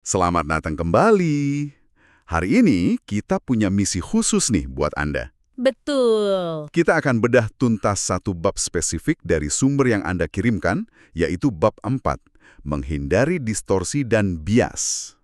Selamat datang kembali. Hari ini kita punya misi khusus nih buat Anda. Betul. Kita akan bedah tuntas satu bab spesifik dari sumber yang Anda kirimkan, yaitu bab 4, menghindari distorsi dan bias.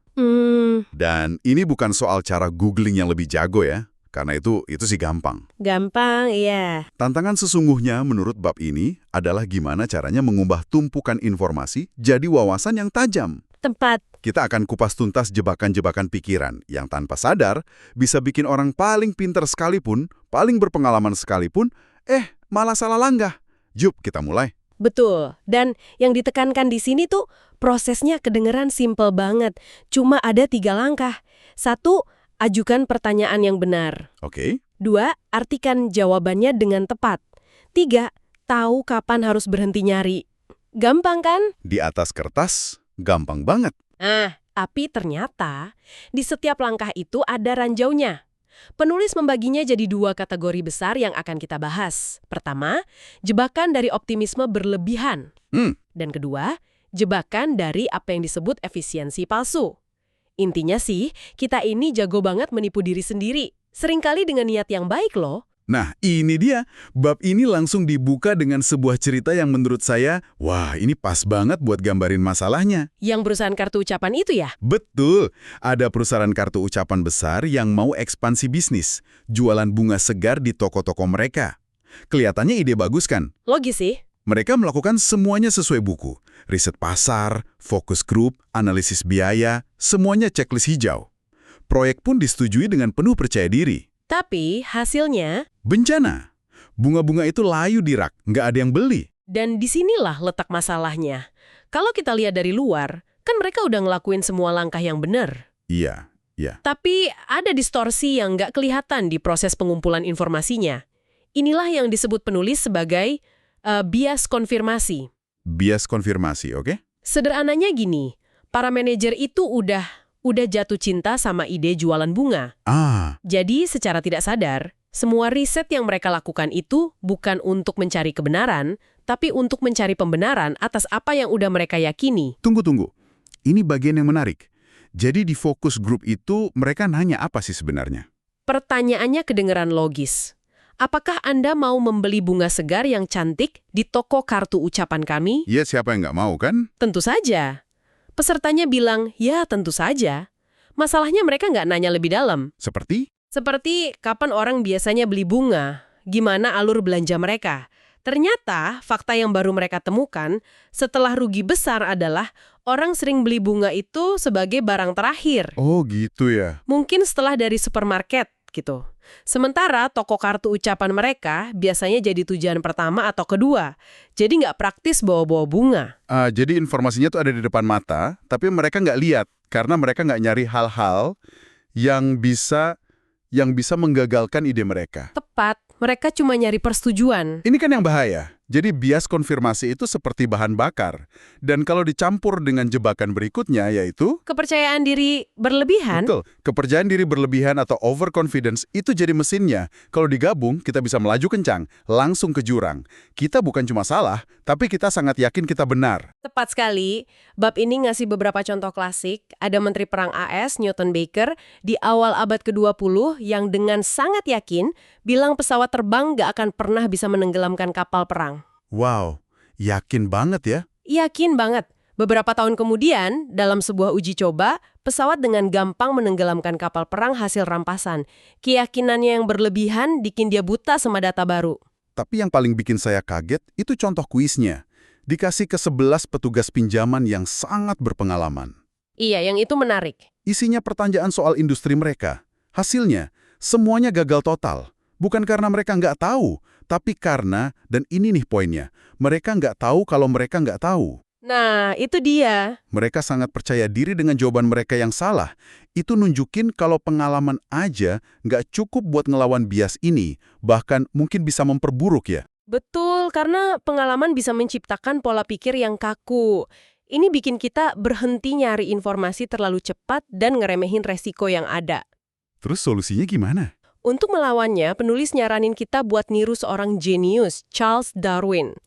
Dan ini bukan soal cara googling yang lebih jago ya, karena itu sih gampang. Gampang, iya. Tantangan sesungguhnya menurut bab ini adalah gimana caranya mengubah tumpukan informasi jadi wawasan yang tajam. Tempat. Kita akan kupas tuntas jebakan-jebakan pikiran yang tanpa sadar bisa bikin orang paling pintar sekalipun, paling berpengalaman sekalipun, malah salah langgah. Yuk, kita mulai. Betul. Dan yang ditekankan di sini tuh prosesnya kedengeran simpel banget. Cuma ada 3 langkah. 1, ajukan pertanyaan yang benar. Oke. 2, artikan jawabannya dengan tepat. 3, tahu kapan harus berhenti nyari. Gampang kan? Di atas kertas, gampang banget. Tapi ternyata di setiap langkah itu ada ranjaunya. Penulis membaginya jadi 2 kategori besar yang akan kita bahas. Pertama, jebakan dari optimisme berlebihan. Dan kedua, jebakan dari apa yang disebut efisiensi palsu. Intinya sih, kita ini jago banget menipu diri sendiri. Seringkali dengan niat yang baik loh. Nah, ini dia. Bab ini langsung dibuka dengan sebuah cerita yang menurut saya, wah, ini pas banget buat gambarin masalahnya. Yang perusahaan kartu ucapan itu ya? Betul, ada perusahaan kartu ucapan besar yang mau ekspansi bisnis, jualan bunga segar di toko-toko mereka. Kelihatannya ide bagus kan? Logis sih. Mereka melakukan semuanya sesuai buku. Riset pasar, fokus grup, analisis biaya, semuanya checklist hijau. Proyek pun disetujui dengan penuh percaya diri. Tapi hasilnya... Bencana. Bunga-bunga itu layu di rak, nggak ada yang beli. Dan disinilah letak masalahnya. Kalau kita lihat dari luar, kan mereka udah ngelakuin semua langkah yang benar. Iya. Tapi ada distorsi yang nggak kelihatan di proses pengumpulan informasinya. Inilah yang disebut penulis sebagai bias konfirmasi. Bias konfirmasi, oke? Sederhananya gini, para manajer itu udah jatuh cinta sama ide jualan bunga. Jadi secara tidak sadar, semua riset yang mereka lakukan itu bukan untuk mencari kebenaran, tapi untuk mencari pembenaran atas apa yang udah mereka yakini. Tunggu. Ini bagian yang menarik. Jadi di fokus grup itu mereka nanya apa sih sebenarnya? Pertanyaannya kedengeran logis. Apakah Anda mau membeli bunga segar yang cantik di toko kartu ucapan kami? Ya, siapa yang nggak mau kan? Tentu saja. Pesertanya bilang, ya tentu saja. Masalahnya mereka nggak nanya lebih dalam. Seperti? Seperti kapan orang biasanya beli bunga, gimana alur belanja mereka. Ternyata fakta yang baru mereka temukan setelah rugi besar adalah orang sering beli bunga itu sebagai barang terakhir. Oh gitu ya. Mungkin setelah dari supermarket gitu. Sementara toko kartu ucapan mereka biasanya jadi tujuan pertama atau kedua. Jadi nggak praktis bawa-bawa bunga. Jadi informasinya tuh ada di depan mata, tapi mereka nggak lihat karena mereka nggak nyari hal-hal yang bisa menggagalkan ide mereka. Tepat, mereka cuma nyari persetujuan. Ini kan yang bahaya. Jadi bias konfirmasi itu seperti bahan bakar. Dan kalau dicampur dengan jebakan berikutnya yaitu... Kepercayaan diri berlebihan? Betul. Kepercayaan diri berlebihan atau overconfidence itu jadi mesinnya. Kalau digabung, kita bisa melaju kencang, langsung ke jurang. Kita bukan cuma salah, tapi kita sangat yakin kita benar. Tepat sekali. Bab ini ngasih beberapa contoh klasik. Ada Menteri Perang AS, Newton Baker, di awal abad ke-20 yang dengan sangat yakin bilang pesawat terbang nggak akan pernah bisa menenggelamkan kapal perang. Wow, yakin banget ya? Yakin banget. Beberapa tahun kemudian, dalam sebuah uji coba, pesawat dengan gampang menenggelamkan kapal perang hasil rampasan. Keyakinannya yang berlebihan bikin dia buta sama data baru. Tapi yang paling bikin saya kaget itu contoh kuisnya. Dikasih ke 11 petugas pinjaman yang sangat berpengalaman. Iya, yang itu menarik. Isinya pertanyaan soal industri mereka. Hasilnya, semuanya gagal total. Bukan karena mereka nggak tahu, tapi karena, dan ini nih poinnya, mereka nggak tahu kalau mereka nggak tahu. Nah, itu dia. Mereka sangat percaya diri dengan jawaban mereka yang salah. Itu nunjukin kalau pengalaman aja nggak cukup buat ngelawan bias ini, bahkan mungkin bisa memperburuk ya. Betul, karena pengalaman bisa menciptakan pola pikir yang kaku. Ini bikin kita berhenti nyari informasi terlalu cepat dan ngeremehin resiko yang ada. Terus solusinya gimana? Untuk melawannya, penulis nyaranin kita buat niru seorang jenius, Charles Darwin.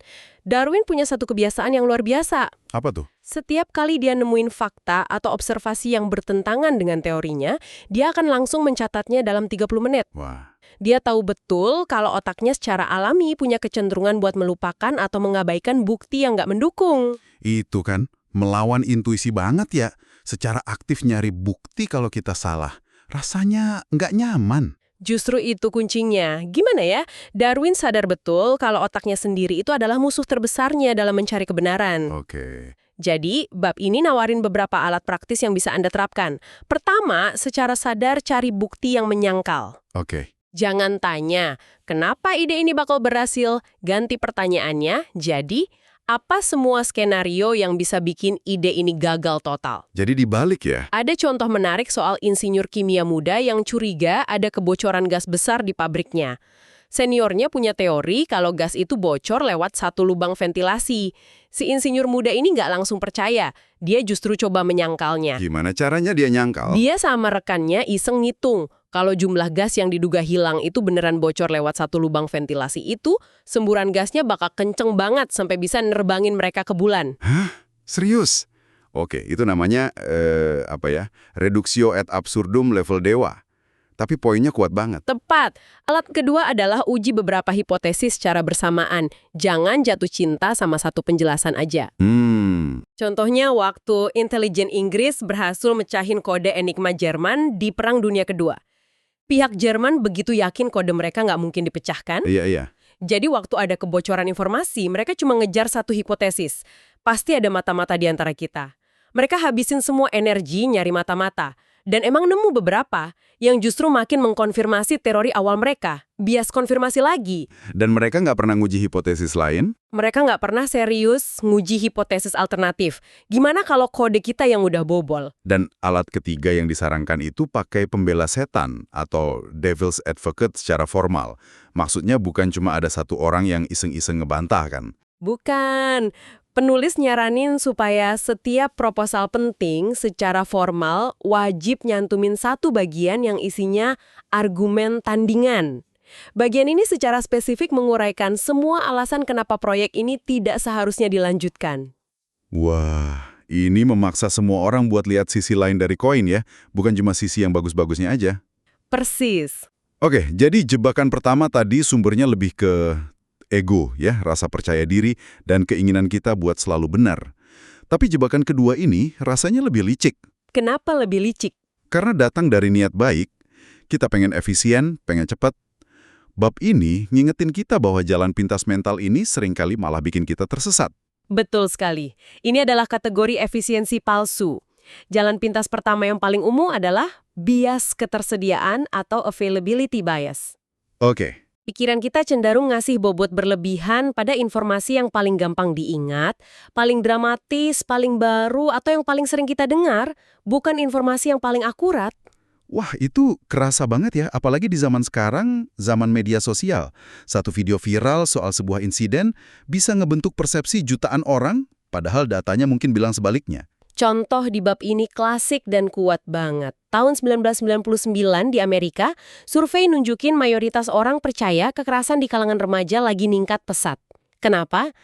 Darwin punya satu kebiasaan yang luar biasa. Apa tuh? Setiap kali dia nemuin fakta atau observasi yang bertentangan dengan teorinya, dia akan langsung mencatatnya dalam 30 menit. Wah, Dia tahu betul kalau otaknya secara alami punya kecenderungan buat melupakan atau mengabaikan bukti yang nggak mendukung. itu kan melawan intuisi banget ya. Secara aktif nyari bukti kalau kita salah. Rasanya nggak nyaman. Justru itu kuncinya. Gimana ya? Darwin sadar betul kalau otaknya sendiri itu adalah musuh terbesarnya dalam mencari kebenaran. Oke. Jadi, bab ini nawarin beberapa alat praktis yang bisa Anda terapkan. Pertama, secara sadar cari bukti yang menyangkal. Oke. Jangan tanya, kenapa ide ini bakal berhasil? Ganti pertanyaannya, jadi, apa semua skenario yang bisa bikin ide ini gagal total? Jadi dibalik ya? Ada contoh menarik soal insinyur kimia muda yang curiga ada kebocoran gas besar di pabriknya. Seniornya punya teori kalau gas itu bocor lewat satu lubang ventilasi. Si insinyur muda ini nggak langsung percaya, dia justru coba menyangkalnya. Gimana caranya dia nyangkal? Dia sama rekannya iseng ngitung. Kalau jumlah gas yang diduga hilang itu beneran bocor lewat satu lubang ventilasi itu, semburan gasnya bakal kenceng banget sampai bisa nerbangin mereka ke bulan. Hah? Serius? Oke, itu namanya, reduktio ad absurdum level dewa. Tapi poinnya kuat banget. Tepat. Alat kedua adalah uji beberapa hipotesis secara bersamaan. Jangan jatuh cinta sama satu penjelasan aja. Contohnya waktu intelijen Inggris berhasil mecahin kode Enigma Jerman di Perang Dunia Kedua. Pihak Jerman begitu yakin kode mereka nggak mungkin dipecahkan. Iya. Jadi waktu ada kebocoran informasi, mereka cuma ngejar satu hipotesis. Pasti ada mata-mata di antara kita. Mereka habisin semua energi nyari mata-mata. Dan emang nemu beberapa yang justru makin mengkonfirmasi teori awal mereka. Bias konfirmasi lagi. Dan mereka nggak pernah nguji hipotesis lain? Mereka nggak pernah serius nguji hipotesis alternatif. Gimana kalau kode kita yang udah bobol? Dan alat ketiga yang disarankan itu pakai pembela setan atau devil's advocate secara formal. Maksudnya bukan cuma ada satu orang yang iseng-iseng ngebantah kan? Bukan. Penulis nyaranin supaya setiap proposal penting secara formal wajib nyantumin satu bagian yang isinya argumen tandingan. Bagian ini secara spesifik menguraikan semua alasan kenapa proyek ini tidak seharusnya dilanjutkan. Wah, ini memaksa semua orang buat lihat sisi lain dari koin ya, bukan cuma sisi yang bagus-bagusnya aja. Persis. Oke, jadi jebakan pertama tadi sumbernya lebih ke ego ya, rasa percaya diri dan keinginan kita buat selalu benar. Tapi jebakan kedua ini rasanya lebih licik. Kenapa lebih licik? Karena datang dari niat baik, kita pengen efisien, pengen cepat. Bab ini ngingetin kita bahwa jalan pintas mental ini seringkali malah bikin kita tersesat. Betul sekali. Ini adalah kategori efisiensi palsu. Jalan pintas pertama yang paling umum adalah bias ketersediaan atau availability bias. Oke. Pikiran kita cenderung ngasih bobot berlebihan pada informasi yang paling gampang diingat, paling dramatis, paling baru, atau yang paling sering kita dengar, bukan informasi yang paling akurat. Wah, itu kerasa banget ya, apalagi di zaman sekarang, zaman media sosial. Satu video viral soal sebuah insiden bisa ngebentuk persepsi jutaan orang, padahal datanya mungkin bilang sebaliknya. Contoh di bab ini klasik dan kuat banget. Tahun 1999 di Amerika, survei nunjukin mayoritas orang percaya kekerasan di kalangan remaja lagi ningkat pesat. Kenapa?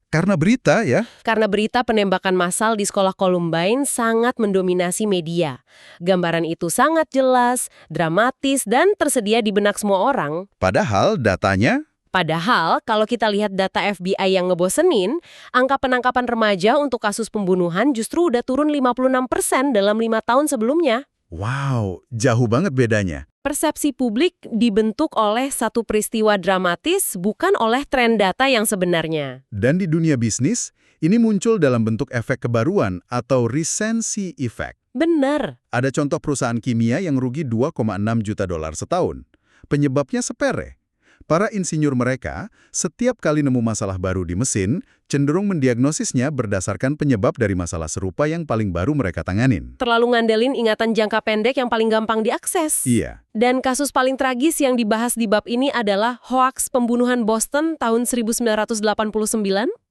Karena berita ya. Karena berita penembakan massal di sekolah Columbine sangat mendominasi media. Gambaran itu sangat jelas, dramatis, dan tersedia di benak semua orang. Padahal datanya... Padahal, kalau kita lihat data FBI yang ngebosenin, angka penangkapan remaja untuk kasus pembunuhan justru udah turun 56% dalam 5 tahun sebelumnya. Wow, jauh banget bedanya. Persepsi publik dibentuk oleh satu peristiwa dramatis, bukan oleh tren data yang sebenarnya. Dan di dunia bisnis, ini muncul dalam bentuk efek kebaruan atau recency effect. Benar. Ada contoh perusahaan kimia yang rugi 2,6 juta dolar setahun. Penyebabnya sepele. Para insinyur mereka, setiap kali nemu masalah baru di mesin, cenderung mendiagnosisnya berdasarkan penyebab dari masalah serupa yang paling baru mereka tanganin. Terlalu ngandelin ingatan jangka pendek yang paling gampang diakses. Iya. Dan kasus paling tragis yang dibahas di bab ini adalah hoaks pembunuhan Boston tahun 1989.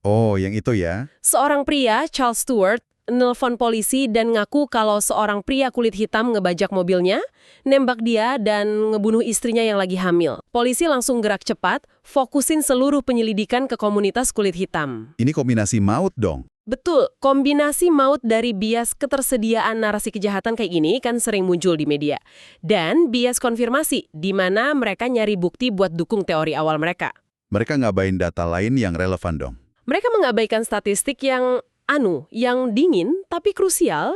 Oh, yang itu ya? Seorang pria, Charles Stewart, nelpon polisi dan ngaku kalau seorang pria kulit hitam ngebajak mobilnya, nembak dia dan ngebunuh istrinya yang lagi hamil. Polisi langsung gerak cepat, fokusin seluruh penyelidikan ke komunitas kulit hitam. Ini kombinasi maut dong. Betul, kombinasi maut dari bias ketersediaan narasi kejahatan kayak gini kan sering muncul di media. Dan bias konfirmasi, di mana mereka nyari bukti buat dukung teori awal mereka. Mereka ngabain data lain yang relevan dong. Mereka mengabaikan statistik yang dingin tapi krusial.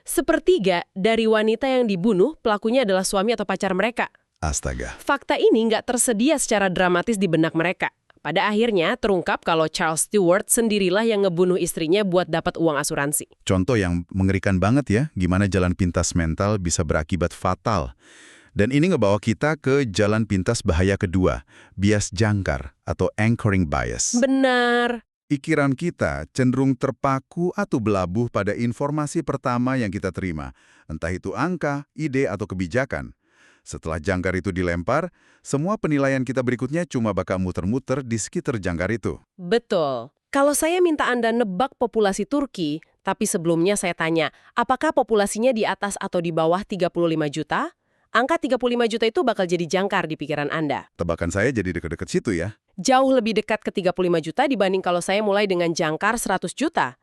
Sepertiga dari wanita yang dibunuh, pelakunya adalah suami atau pacar mereka. Astaga. Fakta ini nggak tersedia secara dramatis di benak mereka. Pada akhirnya terungkap kalau Charles Stewart sendirilah yang ngebunuh istrinya buat dapat uang asuransi. Contoh yang mengerikan banget ya, gimana jalan pintas mental bisa berakibat fatal. Dan ini ngebawa kita ke jalan pintas bahaya kedua, bias jangkar atau anchoring bias. Benar. Pikiran kita cenderung terpaku atau belabuh pada informasi pertama yang kita terima, entah itu angka, ide, atau kebijakan. Setelah jangkar itu dilempar, semua penilaian kita berikutnya cuma bakal muter-muter di sekitar jangkar itu. Betul. Kalau saya minta Anda nebak populasi Turki, tapi sebelumnya saya tanya, apakah populasinya di atas atau di bawah 35 juta? Angka 35 juta itu bakal jadi jangkar di pikiran Anda. Tebakan saya jadi dekat-dekat situ ya. Jauh lebih dekat ke 35 juta dibanding kalau saya mulai dengan jangkar 100 juta.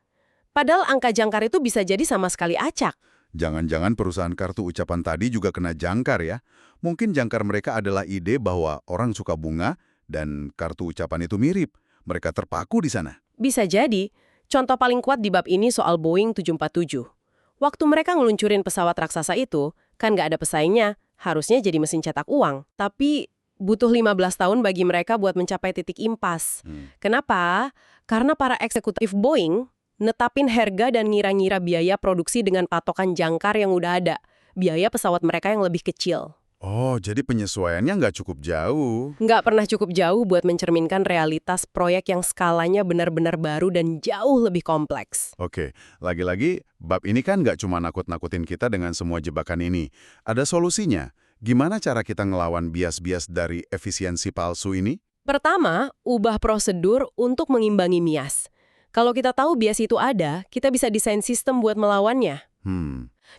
Padahal angka jangkar itu bisa jadi sama sekali acak. Jangan-jangan perusahaan kartu ucapan tadi juga kena jangkar ya. Mungkin jangkar mereka adalah ide bahwa orang suka bunga dan kartu ucapan itu mirip. Mereka terpaku di sana. Bisa jadi. Contoh paling kuat di bab ini soal Boeing 747. Waktu mereka ngeluncurin pesawat raksasa itu, kan nggak ada pesaingnya, harusnya jadi mesin cetak uang. Tapi butuh 15 tahun bagi mereka buat mencapai titik impas. Kenapa? Karena para eksekutif Boeing netapin harga dan ngira-ngira biaya produksi dengan patokan jangkar yang udah ada. Biaya pesawat mereka yang lebih kecil. Oh, jadi penyesuaiannya nggak cukup jauh. Nggak pernah cukup jauh buat mencerminkan realitas proyek yang skalanya benar-benar baru dan jauh lebih kompleks. Oke, lagi-lagi bab ini kan nggak cuma nakut-nakutin kita dengan semua jebakan ini. Ada solusinya. Gimana cara kita ngelawan bias-bias dari efisiensi palsu ini? Pertama, ubah prosedur untuk mengimbangi bias. Kalau kita tahu bias itu ada, kita bisa desain sistem buat melawannya.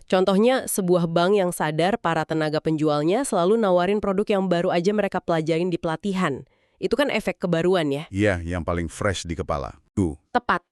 Contohnya, sebuah bank yang sadar para tenaga penjualnya selalu nawarin produk yang baru aja mereka pelajarin di pelatihan. Itu kan efek kebaruan ya? Iya, yang paling fresh di kepala. Tepat.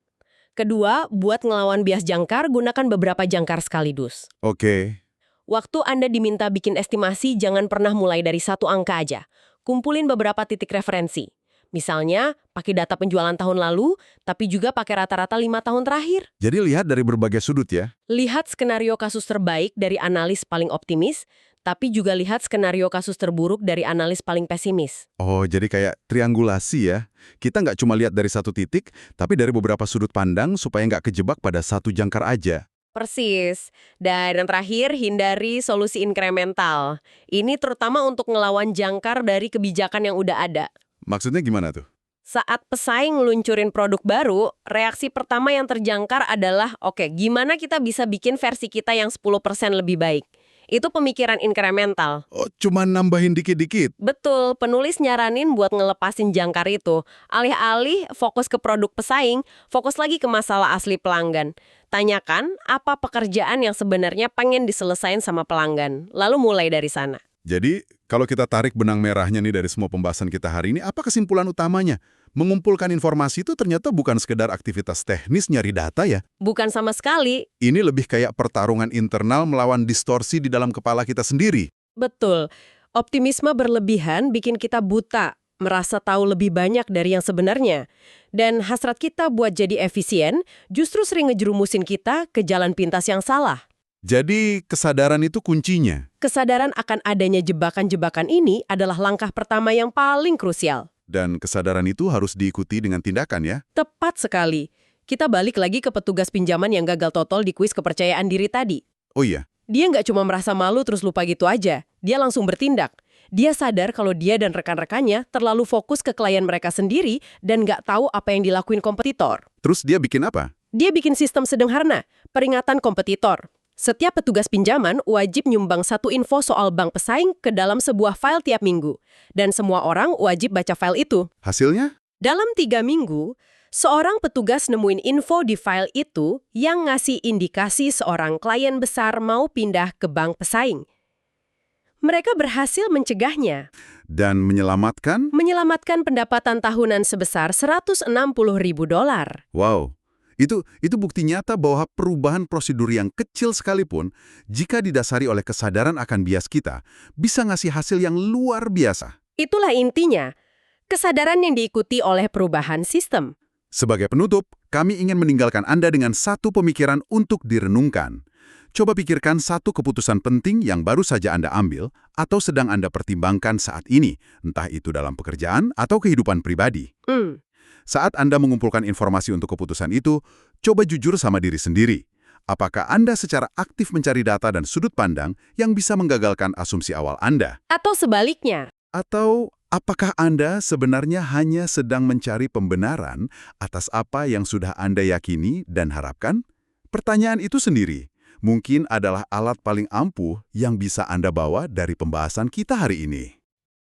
Kedua, buat ngelawan bias jangkar, gunakan beberapa jangkar sekaligus. Oke. Waktu Anda diminta bikin estimasi, jangan pernah mulai dari satu angka aja. Kumpulin beberapa titik referensi. Misalnya, pakai data penjualan tahun lalu, tapi juga pakai rata-rata 5 tahun terakhir. Jadi lihat dari berbagai sudut ya? Lihat skenario kasus terbaik dari analis paling optimis, tapi juga lihat skenario kasus terburuk dari analis paling pesimis. Oh, jadi kayak triangulasi ya? Kita nggak cuma lihat dari satu titik, tapi dari beberapa sudut pandang supaya nggak kejebak pada satu jangkar aja. Persis. Dan yang terakhir, hindari solusi inkremental. Ini terutama untuk ngelawan jangkar dari kebijakan yang udah ada. Maksudnya gimana tuh? Saat pesaing ngeluncurin produk baru, reaksi pertama yang terjangkar adalah, oke, gimana kita bisa bikin versi kita yang 10% lebih baik? Itu pemikiran inkremental. Oh, cuma nambahin dikit-dikit? Betul, penulis nyaranin buat ngelepasin jangkar itu. Alih-alih fokus ke produk pesaing, fokus lagi ke masalah asli pelanggan. Tanyakan apa pekerjaan yang sebenarnya pengen diselesain sama pelanggan. Lalu mulai dari sana. Jadi, kalau kita tarik benang merahnya nih dari semua pembahasan kita hari ini, apa kesimpulan utamanya? Mengumpulkan informasi itu ternyata bukan sekedar aktivitas teknis nyari data ya. Bukan sama sekali. Ini lebih kayak pertarungan internal melawan distorsi di dalam kepala kita sendiri. Betul. Optimisme berlebihan bikin kita buta, merasa tahu lebih banyak dari yang sebenarnya. Dan hasrat kita buat jadi efisien justru sering ngejerumusin kita ke jalan pintas yang salah. Jadi, kesadaran itu kuncinya. Kesadaran akan adanya jebakan-jebakan ini adalah langkah pertama yang paling krusial. Dan kesadaran itu harus diikuti dengan tindakan ya. Tepat sekali. Kita balik lagi ke petugas pinjaman yang gagal total di kuis kepercayaan diri tadi. Oh iya? Dia nggak cuma merasa malu terus lupa gitu aja. Dia langsung bertindak. Dia sadar kalau dia dan rekan-rekannya terlalu fokus ke klien mereka sendiri dan nggak tahu apa yang dilakuin kompetitor. Terus dia bikin apa? Dia bikin sistem sederhana, peringatan kompetitor. Setiap petugas pinjaman wajib nyumbang satu info soal bank pesaing ke dalam sebuah file tiap minggu. Dan semua orang wajib baca file itu. Hasilnya? Dalam 3 minggu, Seorang petugas nemuin info di file itu yang ngasih indikasi seorang klien besar mau pindah ke bank pesaing. Mereka berhasil mencegahnya, Dan menyelamatkan? menyelamatkan pendapatan tahunan sebesar $160.000. Wow, itu bukti nyata bahwa perubahan prosedur yang kecil sekalipun, jika didasari oleh kesadaran akan bias kita, bisa ngasih hasil yang luar biasa. Itulah intinya, kesadaran yang diikuti oleh perubahan sistem. Sebagai penutup, kami ingin meninggalkan Anda dengan satu pemikiran untuk direnungkan. Coba pikirkan satu keputusan penting yang baru saja Anda ambil atau sedang Anda pertimbangkan saat ini, entah itu dalam pekerjaan atau kehidupan pribadi. Saat Anda mengumpulkan informasi untuk keputusan itu, coba jujur sama diri sendiri. Apakah Anda secara aktif mencari data dan sudut pandang yang bisa menggagalkan asumsi awal Anda? Atau sebaliknya. Atau apakah Anda sebenarnya hanya sedang mencari pembenaran atas apa yang sudah Anda yakini dan harapkan? Pertanyaan itu sendiri mungkin adalah alat paling ampuh yang bisa Anda bawa dari pembahasan kita hari ini.